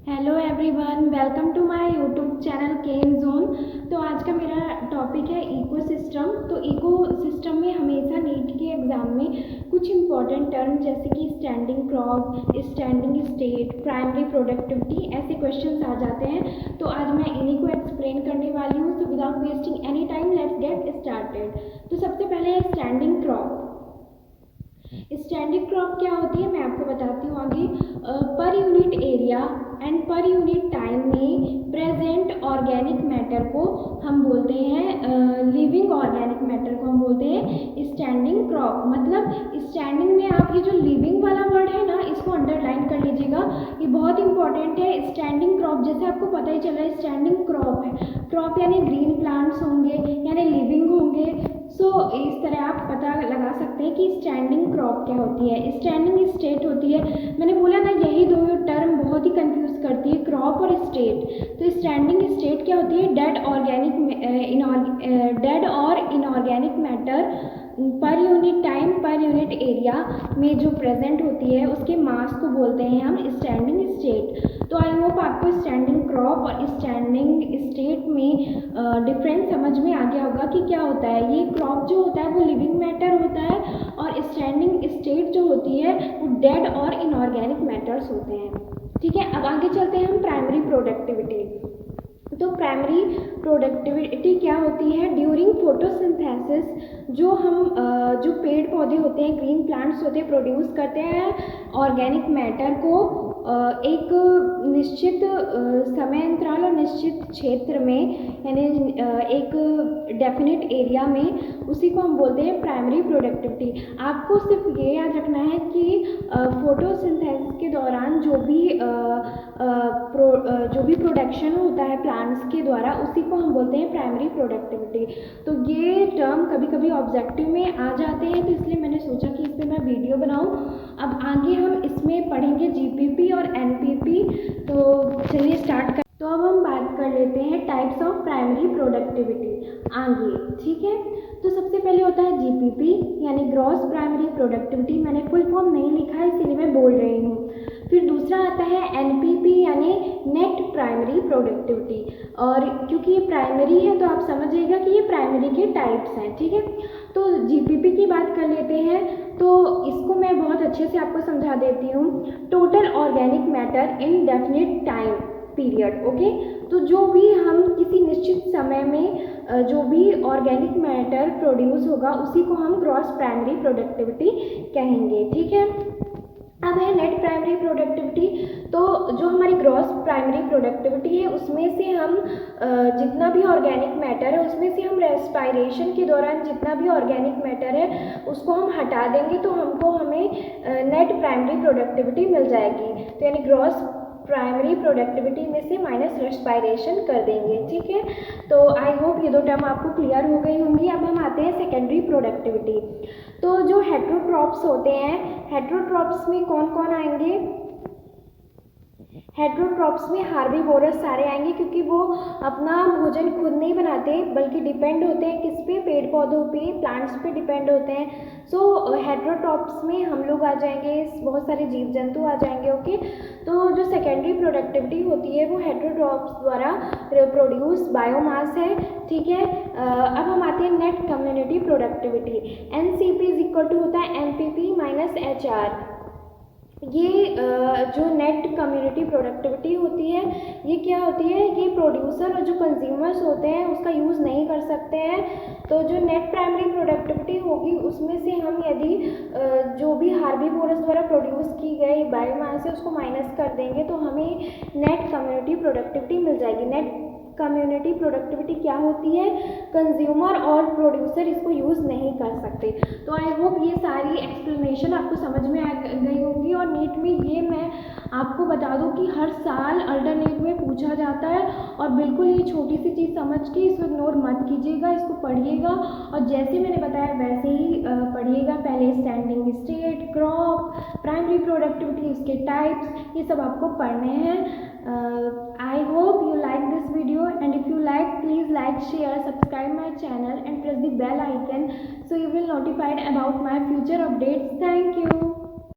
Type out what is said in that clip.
Hello everyone, welcome to my YouTube channel Ken Zone. तो आज का मेरा टॉपिक है इकोसिस्टम। तो इकोसिस्टम में हमेशा नीट के एग्ज़ाम में कुछ इंपॉर्टेंट टर्म जैसे कि standing crop, standing state, primary productivity, ऐसे क्वेश्चंस आ जाते हैं। तो आज मैं इन्हीं को एक्सप्लेन करने वाली हूँ। So without wasting any time let's get started. तो सबसे पहले स्टैंडिंग क्रॉप। स्टैंडिंग क्रॉप क्या होती है मैं आपको बताती हूँ आगे। Per unit area and per unit time में प्रेजेंट ऑर्गेनिक मैटर को हम बोलते हैं, लिविंग ऑर्गेनिक मैटर को हम बोलते हैं स्टैंडिंग क्रॉप। मतलब स्टैंडिंग में आप ये जो लिविंग वाला वर्ड है ना, इसको अंडरलाइन कर लीजिएगा, ये बहुत इंपॉर्टेंट है। स्टैंडिंग क्रॉप जैसे आपको पता ही चला है स्टैंडिंग क्रॉप है, क्रॉप यानी ग्रीन प्लांट्स होंगे यानी लिविंग होंगे। सो इस तरह आप पता लगा सकते हैं कि स्टैंडिंग क्रॉप क्या होती है। स्टैंडिंग स्टेट होती है, मैंने बोला ना यही दो टर्म बहुत ही कंफ्यूज करती है, क्रॉप और स्टेट। तो स्टैंडिंग स्टेट क्या होती है, डेड और inorganic matter per unit time per unit area में जो प्रेजेंट होती है उसके मास को बोलते हैं हम स्टैंडिंग स्टेट। तो आई होप आपको स्टैंडिंग क्रॉप और स्टैंडिंग स्टेट में डिफरेंस समझ में आ गया होगा कि क्या होता है। ये क्रॉप जो होता है वो लिविंग मैटर होता है और स्टैंडिंग स्टेट जो होती है वो डेड और इनऑर्गेनिक मैटर्स होते हैं। ठीक है, अब आगे चलते हैं हम प्राइमरी प्रोडक्टिविटी। तो प्राइमरी प्रोडक्टिविटी क्या होती है, ड्यूरिंग फोटोसिंथेसिस जो जो पेड़ पौधे होते हैं, ग्रीन प्लांट्स होते हैं, प्रोड्यूस करते हैं ऑर्गेनिक मैटर को एक निश्चित समय अंतराल और निश्चित क्षेत्र में, यानी एक डेफिनेट एरिया में, उसी को हम बोलते हैं प्राइमरी प्रोडक्टिविटी। आपको सिर्फ ये याद रखना है कि फोटोसिंथेसिस के दौरान जो भी प्रोडक्शन होता है प्लांट्स के द्वारा उसी को हम बोलते हैं प्राइमरी प्रोडक्टिविटी। तो ये टर्म कभी कभी ऑब्जेक्टिव में आ जाते हैं, तो इसलिए मैंने सोचा कि इस पर मैं वीडियो बनाऊं। अब आगे हम इसमें पढ़ेंगे जीपीपी और एनपीपी। तो चलिए स्टार्ट कर। तो अब हम बात कर लेते हैं टाइप्स ऑफ प्राइमरी प्रोडक्टिविटी आगे। ठीक है, तो सबसे पहले होता है जीपीपी यानी ग्रॉस प्राइमरी प्रोडक्टिविटी। मैंने फुल फॉर्म नहीं लिखा है इसीलिए मैं बोल रही हूँ। फिर दूसरा आता है एनपीपी यानी नेट प्राइमरी प्रोडक्टिविटी, और क्योंकि ये प्राइमरी है तो आप समझिएगा कि ये प्राइमरी के टाइप्स हैं। ठीक है, तो जीपीपी की बात कर लेते हैं। तो इसको मैं बहुत अच्छे से आपको समझा देती हूँ। Total organic matter in definite time period. Okay, तो जो भी हम किसी निश्चित समय में जो भी ऑर्गेनिक मैटर प्रोड्यूस होगा उसी को हम ग्रॉस प्राइमरी प्रोडक्टिविटी कहेंगे। ठीक है, अब है नेट प्राइमरी प्रोडक्टिविटी। तो जो हमारी ग्रॉस प्राइमरी प्रोडक्टिविटी है उसमें से हम जितना भी ऑर्गेनिक मैटर है उसमें से हम रेस्पायरेशन के दौरान जितना भी ऑर्गेनिक मैटर है उसको हम हटा देंगे तो हमें नेट प्राइमरी प्रोडक्टिविटी मिल जाएगी। तो यानी ग्रॉस प्राइमरी प्रोडक्टिविटी में से माइनस रेस्पायरेशन कर देंगे। ठीक है, तो आई होप ये दो टर्म आपको क्लियर हो गई होंगी। अब हम आते हैं सेकेंडरी प्रोडक्टिविटी। तो जो हेट्रोट्रॉप्स होते हैं, हेट्रोट्रॉप्स में कौन कौन आएंगे, हेट्रोट्रॉप्स में हार्बीवोरस सारे आएंगे क्योंकि वो अपना भोजन खुद नहीं बनाते बल्कि डिपेंड होते हैं किस पे, पेड़ पौधों पे, प्लांट्स पे डिपेंड होते हैं। सो हेट्रोट्रॉप्स में हम लोग आ जाएंगे, बहुत सारे जीव जंतु आ जाएंगे। ओके, तो जो सेकेंडरी प्रोडक्टिविटी होती है वो हेट्रोट्रॉप्स द्वारा प्रोड्यूस बायोमास है। ठीक है, अब हम आते हैं net community productivity. NCP is equal to होता है एनपीपी माइनस एचआर। ये जो नेट कम्युनिटी प्रोडक्टिविटी होती है ये क्या होती है, ये प्रोड्यूसर और जो कंज्यूमर्स होते हैं उसका यूज़ नहीं कर सकते हैं। तो जो नेट प्राइमरी प्रोडक्टिविटी होगी उसमें से हम यदि जो भी हार्बीवोरस द्वारा प्रोड्यूस की गई बायोमास है उसको माइनस कर देंगे तो हमें नेट कम्युनिटी प्रोडक्टिविटी मिल जाएगी। नेट कम्युनिटी प्रोडक्टिविटी क्या होती है, कंज्यूमर और प्रोड्यूसर इसको यूज़ नहीं कर सकते। तो आई होप ये सारी एक्सप्लेनेशन आपको समझ में आ गई होगी। और नीट में ये मैं आपको बता दूं कि हर साल अल्टरनेट में पूछा जाता है और बिल्कुल ये छोटी सी चीज़ समझ के इसको इग्नोर मत कीजिएगा, इसको पढ़िएगा और जैसे मैंने बताया वैसे ही पढ़िएगा। पहले standing state, crop, primary productivity, इसके टाइप्स, ये सब आपको पढ़ने हैं। I hope you like this video, and if you like, please like, share, subscribe my channel and press the bell icon so you will notified about my future updates. Thank you.